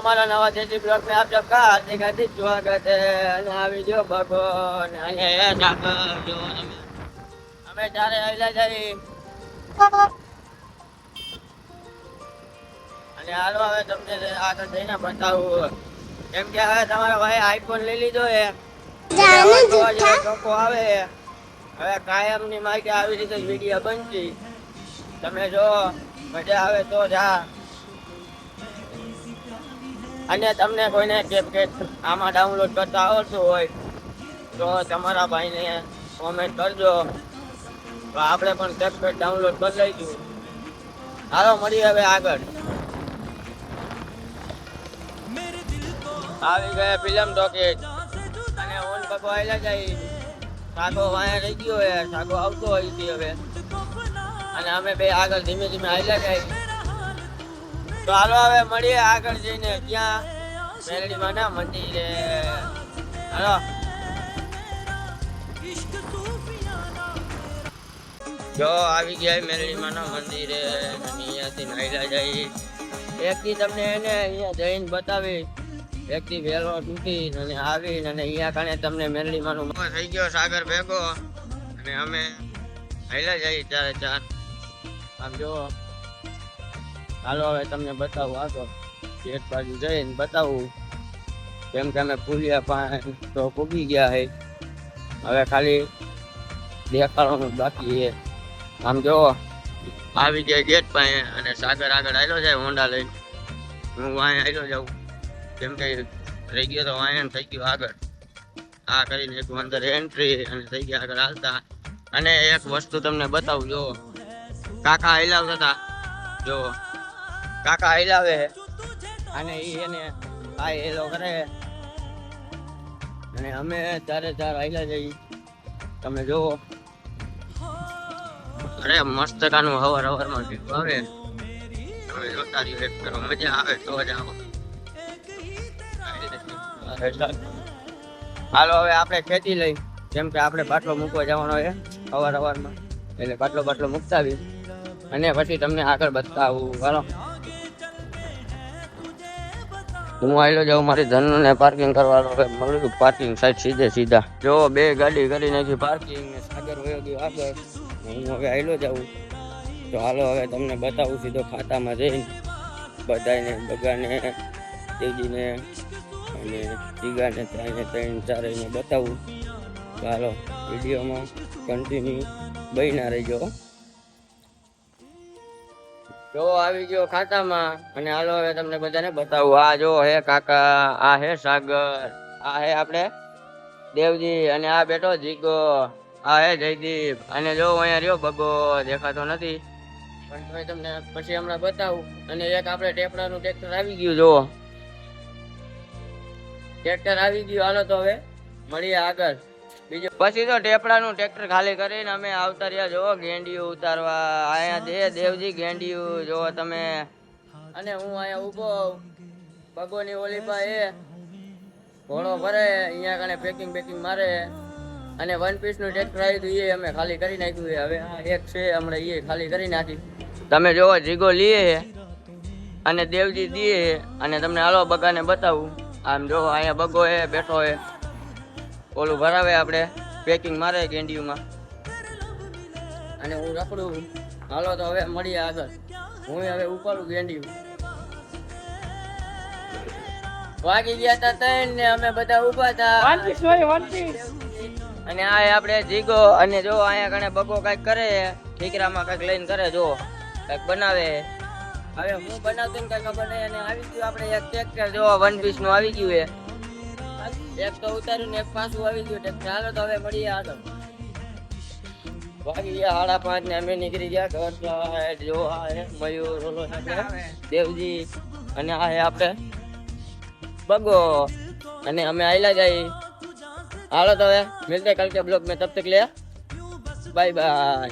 हमारा नवा देसी ब्लॉग में आप सबका हार्दिक हार्दिक स्वागत है અને આ વિડિયો બગો અને જો અમે ચારે આયલા જઈ અને હાલો હવે તમને આગળ જઈને બતાવું કેમ કે હવે તમારો ભાઈ આઈફોન લઈ લીધો છે લોકો આવે હવે કાયમની માટે આવી રીતે વિડિયો બનતી તમે જો મજા આવે તો જા અને તમને કોઈને કેપકેટ આમાં ડાઉનલોડ કરતા આવડતું હોય તો તમારા ભાઈને કોમેન્ટ કરજો તો આપણે પણ કેપકેટ ડાઉનલોડ કરી લઈશું. હાલો મળીએ હવે આગળ. આવી ગયા ફિલ્મ ટોકીઝ અને ઓન બગો આયલા જાય સાગો વાયા રહી ગયો હે સાગો આવતો હોય છે હવે અને અમે બે આગળ ધીમે ધીમે આયલા જાય. તો હાલો હવે મળીએ આગળ જઈને ક્યાં મેલડી માના મંદિરે. હાલો જો આવી ગયા મેલડી માના મંદિરે અહીંયાથી નાયલા જાય. એકથી તમને એને અહીંયા જઈને બતાવી એકથી વેલો તૂટી અને આવીને અને અહીંયા કારણે તમને મેલડી માનું થઈ ગયો સાગર ભેગો અને અમે હાલ્યા જઈએ ચારે ચાર. આમ જો હાલો હવે તમને બતાવું આગળ એક બાજુ જઈને બતાવું કેમ કે અમે ફૂલિયા પાન તો પૂગી ગયા છે હવે ખાલી દેખાડવાનું બાકી છે. આમ જો આવી ગયા ગેટ પાસે અને સાગર આગળ આવેલો જાય હોન્ડા લઈને હું વાંય આવેલો જાઉં કેમ કે રહી ગયો તો વાંય થઈ ગયો આગળ આ કરીને એક અંદર એન્ટ્રી અને થઈ ગયા આગળ હાલતા. અને એક વસ્તુ તમને બતાવું જો કાકા હિલાવતા હતા જો કાકા હિલાવે અને એને આ હેલો કરે અને અમે ચારે ચાર આયલા જઈ તમે જોવો. અરે મસ્ત કાનું હવાર હવારમાં આવે તમે જોતા રહ્યો એક કરો મજા આવે તો જ આવો. હાલો હવે આપણે ખેતી લઈ કેમ કે આપણે બાટલો મૂકવા જવાનો છે હવાર હવારમાં એટલે બાટલો મૂકતા આવી અને પછી તમને આગળ બતાવું. હાલો હું આવેલો જાઉં મારી ધનને પાર્કિંગ કરવાનો મળ્યું પાર્કિંગ સાઈડ સીધા જો બે ગાડી કરી નાખી પાર્કિંગ સાગર વયો ગયો આગળ હું હવે આવેલો જાઉં. તો હાલો હવે તમને બતાવું સીધો ખાતામાં જઈને બધાને બગાને તેજીને અને ટીગાને ત્રણ ચારેને બતાવું. તો હાલો વિડીયોમાં કન્ટિન્યુ બન્યા રહેજો. જો આવી ગયો ખાતામાં અને હાલો હવે તમને બધાને બતાવું. આ જો હે કાકા આ હે સાગર આ હે આપણે દેવજી અને આ બેઠો જીગો આ હે જયદીપ અને જો અહીંયા રહ્યો બગો દેખાતો નથી પણ તમને પછી હમણાં બતાવું. અને એક આપણે ટેપડાનું ટ્રેક્ટર આવી ગયું જો ટ્રેક્ટર આવી ગયું. હાલો તો હવે મળીએ આગળ બીજું પછી તો ટેપડાનું ટ્રેક્ટર ખાલી કરીને અમે આવતા રહ્યા જો ગેંડિયું ઉતારવા અહીંયા દેવજી ગેંડિયું જો તમે અને હું અહીંયા ઊભો બગોની ઓલી પાસે ઘોડો ભરે અહીંયા કને પેકિંગ મારે અને વન પીસનું ટ્રેક્ટર આવી હતું એ અમે ખાલી કરી નાખ્યું છે. હવે આ એક છે હમણાં એ ખાલી કરી નાખી તમે જોવો જીગો લીએ અને દેવજી દીએ અને તમને હાલો બગાને બતાવું. આમ જો અહીંયા બગો હે બેઠો હે ઓલું ભરાવે આપણે પેકિંગ મારે ગેંડીયુંમાં અને હું રખડું. હાલો તો હવે મળીએ આગળ. હું હવે ઉપાડું ગેંડીયું વાગી ગયા હતા ત્રણ ને અમે બધા ઉભા હતા અને આ આપણે જીગો અને જો અહીંયા કણે બગો કઈક કરે ઠીકરામાં કઈક લઈને કરે જો કઈક બનાવે. હવે હું બનાવતો ને કઈ ખબર નહીં અને આવી ગયું આપણે એક ટ્રેક્ટર જો વન પીસ નું આવી ગયું એક તો ઉતાર્યું ને એક પાછું આવી ગયું ટ્રેક્ટર. હાલો તો હવે મળીએ આગળ. વાગી ગયા 5:30 ને અમે નીકળી ગયા ઘર સાઈડ. જો આ હે મયુર ઓલો દેવજી અને આ હે આપણે બગો અને અમે આયલા જાય. હાલો તો હવે मिलते कल के ब्लॉग में तब तक ले बाय बाय.